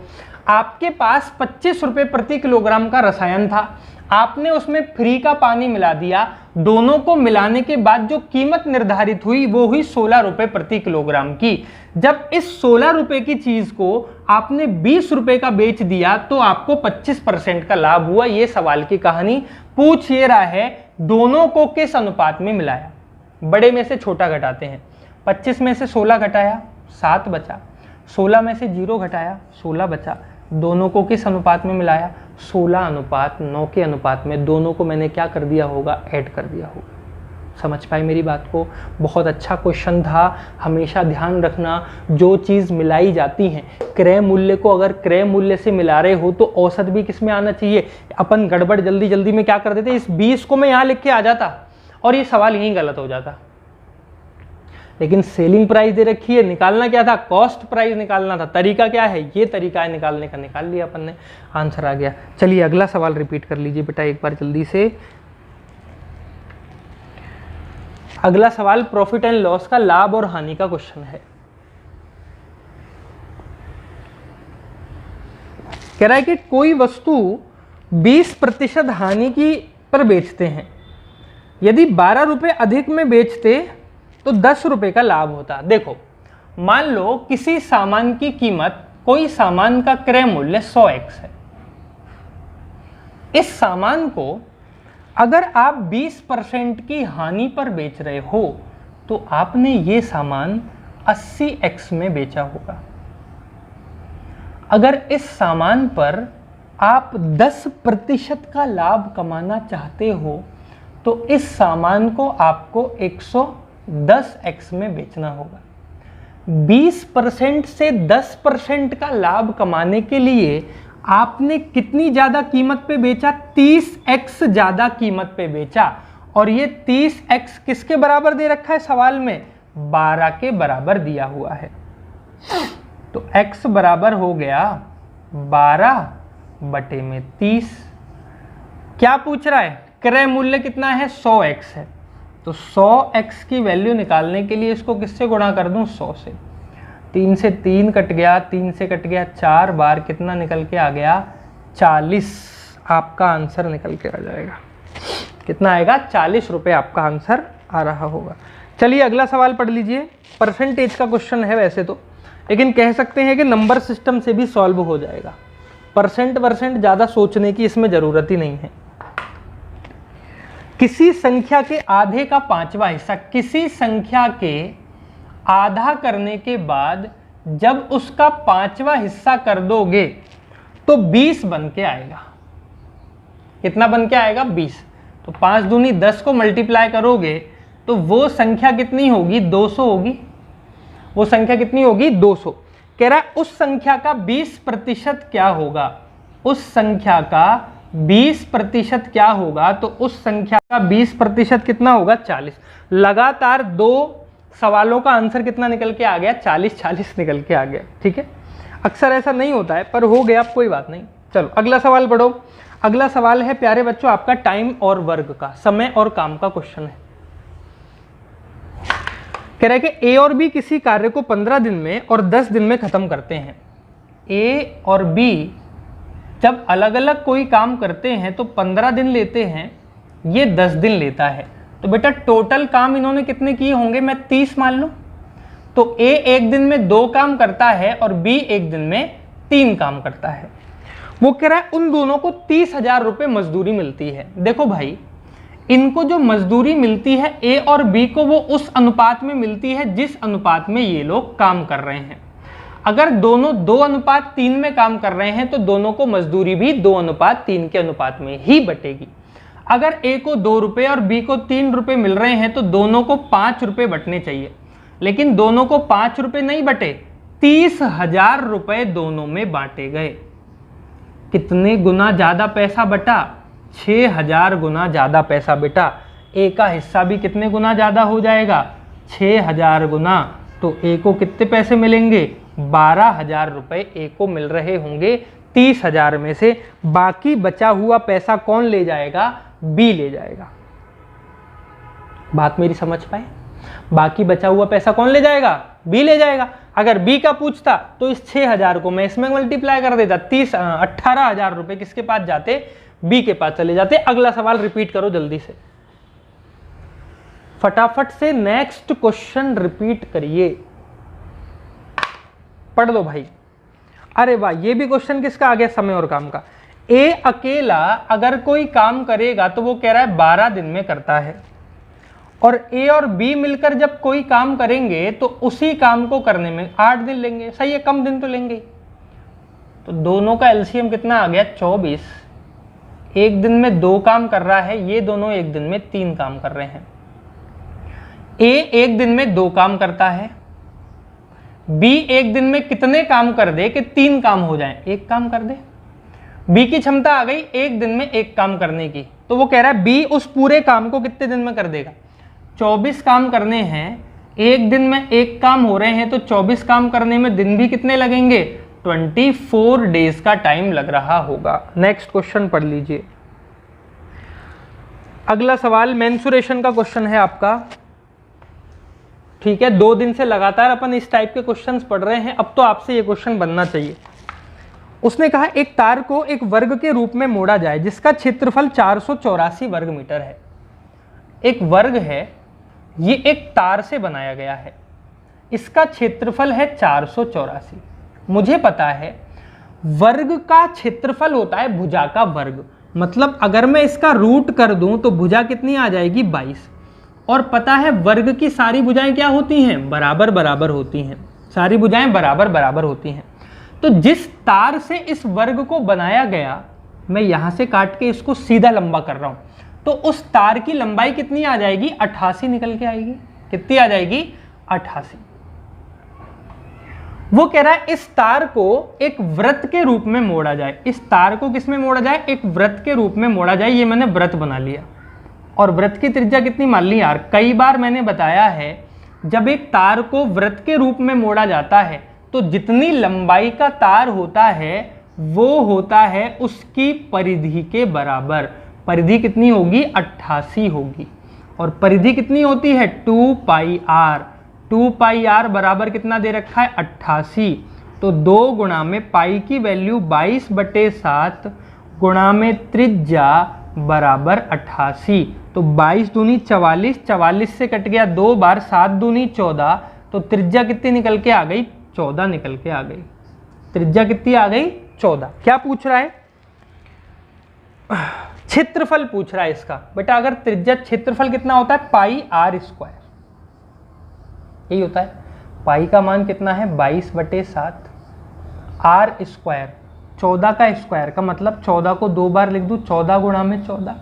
आपके पास 25 रुपए प्रति किलोग्राम का रसायन था, आपने उसमें फ्री का पानी मिला दिया, दोनों को मिलाने के बाद जो कीमत निर्धारित हुई वो हुई 16 रुपए प्रति किलोग्राम की। जब इस 16 रुपए की चीज को आपने 20 रुपए का बेच दिया तो आपको 25% का लाभ हुआ। ये सवाल की कहानी। पूछ ये रहा है दोनों को किस अनुपात में मिलाया। बड़े में से छोटा घटाते हैं, 25 में से 16 घटाया 7 बचा, 16 में से 0 घटाया 16 बचा, दोनों को किस अनुपात में मिलाया 16:9 के अनुपात में। दोनों को मैंने क्या कर दिया होगा, ऐड कर दिया होगा। समझ पाए मेरी बात को? बहुत अच्छा क्वेश्चन था। हमेशा ध्यान रखना, जो चीज़ मिलाई जाती है क्रय मूल्य को अगर क्रय मूल्य से मिला रहे हो तो औसत भी किस में आना चाहिए। अपन गड़बड़ जल्दी जल्दी में क्या कर देते, इस 20 को मैं यहाँ लिख के आ जाता और ये सवाल यहीं गलत हो जाता। लेकिन सेलिंग प्राइस दे रखी है, निकालना क्या था, कॉस्ट प्राइस निकालना था। तरीका क्या है, ये तरीका है निकालने का, निकाल लिया अपन ने, आंसर आ गया। चलिए अगला सवाल रिपीट कर लीजिए बेटा एक बार जल्दी से। अगला सवाल प्रॉफिट एंड लॉस का लाभ और हानि का क्वेश्चन है। कह रहा है कि कोई वस्तु 20% हानि की पर बेचते हैं, यदि 12 रुपए अधिक में बेचते तो 10 रुपए का लाभ होता। देखो मान लो किसी सामान की कीमत, कोई सामान का क्रय मूल्य 100x है। इस सामान को अगर आप 20% की हानि पर बेच रहे हो तो आपने ये सामान 80x में बेचा होगा। अगर इस सामान पर आप 10% का लाभ कमाना चाहते हो तो इस सामान को आपको 110x में बेचना होगा। 20% से 10% का लाभ कमाने के लिए आपने कितनी ज्यादा कीमत पे बेचा, 30x ज्यादा कीमत पे बेचा। और ये 30x किसके बराबर दे रखा है सवाल में, 12 के बराबर दिया हुआ है। तो x बराबर हो गया 12/30। क्या पूछ रहा है, क्रय मूल्य कितना है, 100x है। तो 100x की वैल्यू निकालने के लिए इसको किससे गुणा कर दूं, 100 से। 3 से 3 कट गया, 3 से कट गया 4 बार, कितना निकल के आ गया, 40। आपका आंसर निकल के आ जाएगा। कितना आएगा, 40 रुपए आपका आंसर आ रहा होगा। चलिए अगला सवाल पढ़ लीजिए। परसेंटेज का क्वेश्चन है वैसे तो, लेकिन कह सकते हैं कि नंबर सिस्टम से भी सॉल्व हो जाएगा। परसेंट ज़्यादा सोचने की इसमें ज़रूरत ही नहीं है। किसी संख्या के आधे का 5वां हिस्सा, किसी संख्या के आधा करने के बाद जब उसका 5वां हिस्सा कर दोगे तो 20 बन के आएगा। कितना बन के आएगा, 20। तो 5 दूनी 10 को मल्टीप्लाई करोगे तो वो संख्या कितनी होगी, 200 होगी। वो संख्या कितनी होगी, 200। कह रहा है उस संख्या का 20% क्या होगा, उस संख्या का 20% क्या होगा। तो उस संख्या का 20% कितना होगा, 40। लगातार 2 सवालों का आंसर कितना निकल के आ गया, 40 निकल के आ गया। ठीक है, अक्सर ऐसा नहीं होता है पर हो गया, कोई बात नहीं। चलो अगला सवाल पढ़ो। अगला सवाल है प्यारे बच्चों आपका टाइम और वर्क का, समय और काम का क्वेश्चन है। कह रहा है कि ए और बी किसी कार्य को 15 दिन में और 10 दिन में खत्म करते हैं। ए और बी जब अलग अलग कोई काम करते हैं तो 15 दिन लेते हैं, ये 10 दिन लेता है। तो बेटा टोटल काम इन्होंने कितने किए होंगे, मैं 30 मान लूं। तो ए एक दिन में 2 काम करता है और बी एक दिन में 3 काम करता है। वो कह रहा है उन दोनों को 30,000 रुपये मजदूरी मिलती है। देखो भाई, इनको जो मजदूरी मिलती है ए और बी को, वो उस अनुपात में मिलती है जिस अनुपात में ये लोग काम कर रहे हैं। अगर दोनों 2:3 में काम कर रहे हैं तो दोनों को मजदूरी भी 2:3 के अनुपात में ही बटेगी। अगर ए को 2 रुपये और बी को 3 रुपये मिल रहे हैं तो दोनों को 5 रुपये बटने चाहिए, लेकिन दोनों को 5 रुपये नहीं बटे, 30,000 रुपये दोनों में बांटे गए। कितने गुना ज्यादा पैसा बटा, 6,000 गुना ज्यादा पैसा बेटा। ए का हिस्सा भी कितने गुना ज्यादा हो जाएगा, 6,000 गुना। तो ए को कितने पैसे मिलेंगे, 12,000 रुपये ए को मिल रहे होंगे 30,000 में से। बाकी बचा हुआ पैसा कौन ले जाएगा, बी ले जाएगा। बात मेरी समझ पाए, बाकी बचा हुआ पैसा कौन ले जाएगा, बी ले जाएगा। अगर बी का पूछता तो इस 6000 को मैं इसमें मल्टीप्लाई कर देता, 18,000 रुपए किसके पास जाते, बी के पास चले जाते। अगला सवाल रिपीट करो जल्दी से, फटाफट से नेक्स्ट क्वेश्चन रिपीट करिए, पढ़ लो भाई। अरे वाह, ये भी क्वेश्चन किसका आ गया, समय और काम का। ए अकेला अगर कोई काम करेगा तो वो कह रहा है 12 दिन में करता है, और ए और बी मिलकर जब कोई काम करेंगे तो उसी काम को करने में 8 दिन लेंगे। सही है, कम दिन तो लेंगे। तो दोनों का एलसीएम कितना आ गया, 24। एक दिन में 2 काम कर रहा है, ये दोनों एक दिन में 3 काम कर रहे हैं। ए एक दिन में 2 काम करता है, बी एक दिन में कितने काम कर दे कि 3 काम हो जाएं, 1 काम कर दे। बी की क्षमता आ गई एक दिन में 1 काम करने की, तो वो कह रहा है बी उस पूरे काम को कितने दिन में कर देगा। 24 काम करने हैं, एक दिन में 1 काम हो रहे हैं, तो 24 काम करने में दिन भी कितने लगेंगे, 24 डेज का टाइम लग रहा होगा। नेक्स्ट क्वेश्चन पढ़ लीजिए। अगला सवाल मेंसुरेशन का क्वेश्चन है आपका, ठीक है। 2 दिन से लगातार अपन इस टाइप के क्वेश्चंस पढ़ रहे हैं, अब तो आपसे ये क्वेश्चन बनना चाहिए। उसने कहा एक तार को एक वर्ग के रूप में मोड़ा जाए जिसका क्षेत्रफल 484 वर्ग मीटर है। एक वर्ग है, ये एक तार से बनाया गया है, इसका क्षेत्रफल है 484। मुझे पता है वर्ग का क्षेत्रफल होता है भुजा का वर्ग, मतलब अगर मैं इसका रूट कर दूं तो भुजा कितनी आ जाएगी, 22। और पता है वर्ग की सारी भुजाएं क्या होती हैं, बराबर बराबर होती हैं, सारी भुजाएं बराबर बराबर होती हैं। तो जिस तार से इस वर्ग को बनाया गया, मैं यहां से काट के इसको सीधा लंबा कर रहा हूं, तो उस तार की लंबाई कितनी आ जाएगी, 88 निकल के आएगी। कितनी आ जाएगी, 88। वो कह रहा है इस तार को एक वृत्त के रूप में मोड़ा जाए। इस तार को किस में मोड़ा जाए, एक वृत्त के रूप में मोड़ा जाए। ये मैंने वृत्त बना लिया, और वृत्त की त्रिज्या कितनी मान ली यार, कई बार मैंने बताया है जब एक तार को वृत्त के रूप में मोड़ा जाता है तो जितनी लंबाई का तार होता है वो होता है उसकी परिधि के बराबर। परिधि कितनी होगी, 88 होगी। और परिधि कितनी होती है, 2 पाई आर। 2 पाई आर बराबर कितना दे रखा है, 88। तो 2 गुणा में पाई की वैल्यू 22/7 गुणा में त्रिज्या बराबर 88। तो 22 दूनी 44, 44 से कट गया 2 बार, 7 दूनी 14, तो त्रिज्या कितनी निकल के आ गई, 14 निकल के आ गई। त्रिज्या कितनी आ गई, 14। क्या पूछ रहा है, क्षेत्रफल पूछ रहा है इसका। बेटा अगर त्रिज्या, क्षेत्रफल कितना होता है, पाई आर स्क्वायर, यही होता है। पाई का मान कितना है, 22/7, आर स्क्वायर 14 का स्क्वायर का मतलब 14 को 2 बार लिख दूं, 14 गुणा में 14,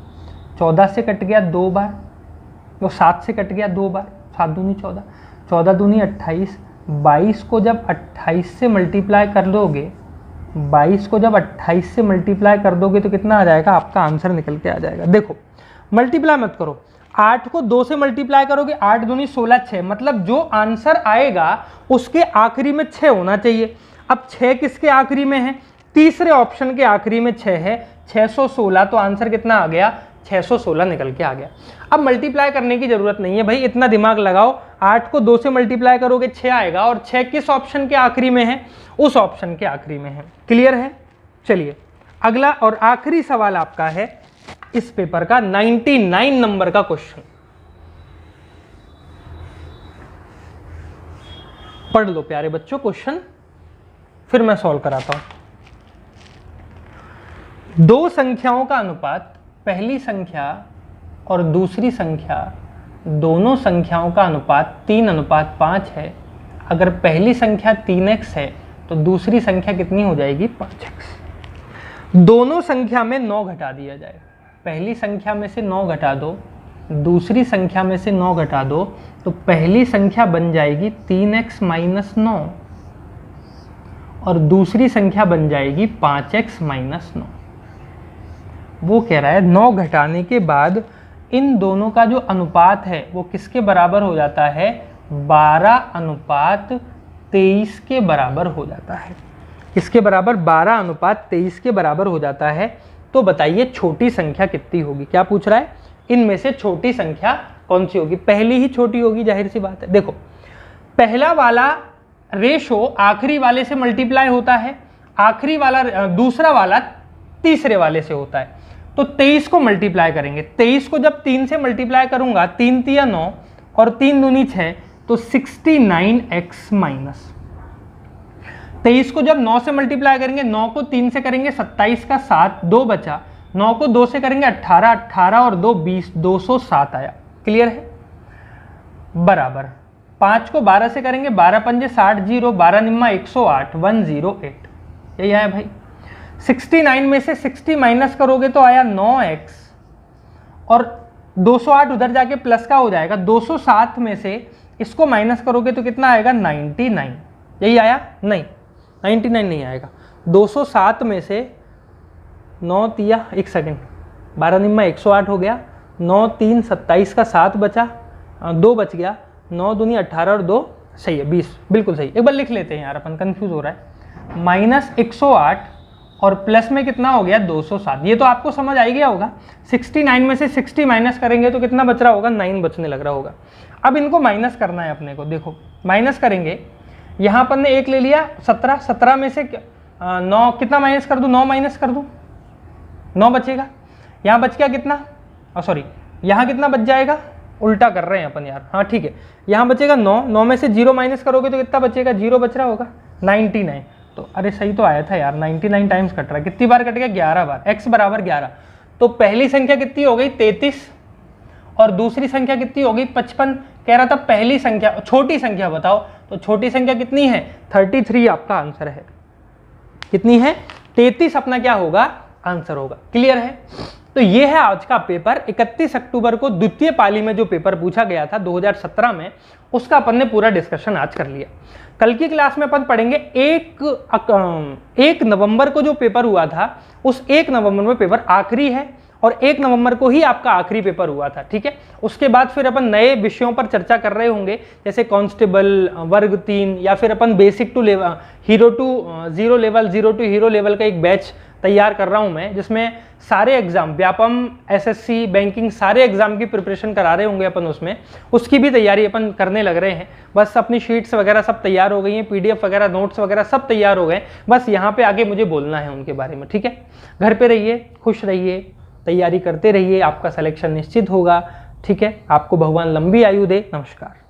14 से कट गया 2 बार, वो 7 से कट गया 2 बार, 7 दूनी 14, 14 दूनी 28। 22 को जब 28 से मल्टीप्लाई कर दोगे, 22 को जब 28 से मल्टीप्लाई कर दोगे तो कितना आ जाएगा, आपका आंसर निकल के आ जाएगा। देखो मल्टीप्लाई मत करो, 8 को 2 से मल्टीप्लाई करोगे, 8 दूनी 16, 6, मतलब जो आंसर आएगा उसके आखिरी में 6 होना चाहिए। अब 6 किसके आखिरी में है, तीसरे ऑप्शन के आखिरी में 6 है, 616, तो आंसर कितना आ गया, 616 निकल के आ गया। अब मल्टीप्लाई करने की जरूरत नहीं है भाई, इतना दिमाग लगाओ, 8 को 2 से मल्टीप्लाई करोगे 6 आएगा, और 6 किस ऑप्शन के आखिरी में है, उस ऑप्शन के आखिरी में है। क्लियर है। चलिए अगला और आखिरी सवाल आपका है इस पेपर का, 99 नंबर का क्वेश्चन। पढ़ लो प्यारे बच्चों क्वेश्चन, फिर मैं सॉल्व कराता हूं। 2 संख्याओं का अनुपात, पहली संख्या और दूसरी संख्या, दोनों संख्याओं का अनुपात 3:5 है। अगर पहली संख्या 3x है तो दूसरी संख्या कितनी हो जाएगी, 5x। दोनों संख्या में 9 घटा दिया जाए। पहली संख्या में से 9 घटा दो, दूसरी संख्या में से 9 घटा दो, तो पहली संख्या बन जाएगी 3x - 9 और दूसरी संख्या बन जाएगी 5x - 9। वो कह रहा है 9 घटाने के बाद इन दोनों का जो अनुपात है वो किसके बराबर हो जाता है, 12:23 के बराबर हो जाता है। किसके बराबर, 12:23 के बराबर हो जाता है। तो बताइए छोटी संख्या कितनी होगी। क्या पूछ रहा है, इनमें से छोटी संख्या कौन सी होगी। पहली ही छोटी होगी, जाहिर सी बात है। देखो पहला वाला रेशो आखिरी वाले से मल्टीप्लाई होता है, आखिरी वाला दूसरा वाला तीसरे वाले से होता है। तो 23 को मल्टीप्लाई करेंगे, 23 को जब 3 से मल्टीप्लाई करूंगा, 3 तिया 9 और 3 दूनी 6, तो 69x माइनस। 23 को जब 9 से मल्टीप्लाई करेंगे, 9 को 3 से करेंगे 27 का 7, 2 बचा, 9 को 2 से करेंगे 18, 18 और 2 20, 207 आया। क्लियर है? बराबर 5 को 12 से करेंगे, 12 पंजे 60, 0, 12 निम्मा 108, 108। यही आया भाई। 69 में से 60 माइनस करोगे तो आया 9x, और 208 उधर जाके प्लस का हो जाएगा। 207 में से इसको माइनस करोगे तो कितना आएगा? 99। यही आया? नहीं, 99 नहीं आएगा। 207 में से 9 तिया, एक सेकेंड, 12 निम्मा 108 हो गया, 9 3 27 का 7 बचा, 2 बच गया, 9 दूनी 18 और 2 सही है 20, बिल्कुल सही। एक बार लिख लेते हैं यार, अपन कंफ्यूज हो रहा है। माइनस 108 और प्लस में कितना हो गया? 207। ये तो आपको समझ आ गया होगा। 69 में से 60 माइनस करेंगे तो कितना बच रहा होगा? 9 बचने लग रहा होगा। अब इनको माइनस करना है अपने को। देखो माइनस करेंगे, यहाँ अपन ने 1 ले लिया, 17, 17 में से 9 कितना माइनस कर दूँ? 9 माइनस कर दूँ, 9 बचेगा। यहाँ बच गया कितना? सॉरी, यहाँ कितना बच जाएगा? उल्टा कर रहे हैं अपन यार। हाँ ठीक है, यहाँ बचेगा 9, 9 में से 0 माइनस करोगे तो कितना बचेगा? 0 बच रहा होगा, 99। तो अरे सही तो आया था यार, 99 टाइम्स कट रहा है। कितनी बार कट गया? 11 बार। x बराबर 11। तो पहली संख्या कितनी हो गई? 33, और दूसरी संख्या कितनी हो गई? 55। कह रहा था पहली संख्या, छोटी संख्या बताओ, तो छोटी संख्या कितनी है? 33 आपका आंसर है। कितनी है? 33 अपना क्या होगा? आंसर होगा। क्लियर है? तो ये है आज का पेपर। 31 अक्टूबर को द्वितीय पाली में जो पेपर पूछा गया था 2017 में, उसका अपन ने पूरा डिस्कशन आज कर लिया। कल की क्लास में अपन पढ़ेंगे 1 नवंबर को जो पेपर हुआ था, उस 1 नवंबर में पेपर आखिरी है, और 1 नवंबर को ही आपका आखिरी पेपर हुआ था। ठीक है, उसके बाद फिर अपन नए विषयों पर चर्चा कर रहे होंगे, जैसे कांस्टेबल वर्ग 3, या फिर अपन basic to level, hero to zero level, zero to hero level का एक बैच तैयार कर रहा हूं मैं, जिसमें सारे एग्जाम, व्यापम, एसएससी, बैंकिंग, सारे एग्जाम की प्रिपरेशन करा रहे होंगे अपन उसमें। उसकी भी तैयारी अपन करने लग रहे हैं। बस अपनी शीट्स वगैरह सब तैयार हो गई हैं, पीडीएफ वगैरह, नोट्स वगैरह सब तैयार हो गए। बस यहाँ पे आगे मुझे बोलना है उनके बारे में। ठीक है, घर पे रहिए, खुश रहिए, तैयारी करते रहिए, आपका सिलेक्शन निश्चित होगा। ठीक है, आपको भगवान लंबी आयु दे। नमस्कार।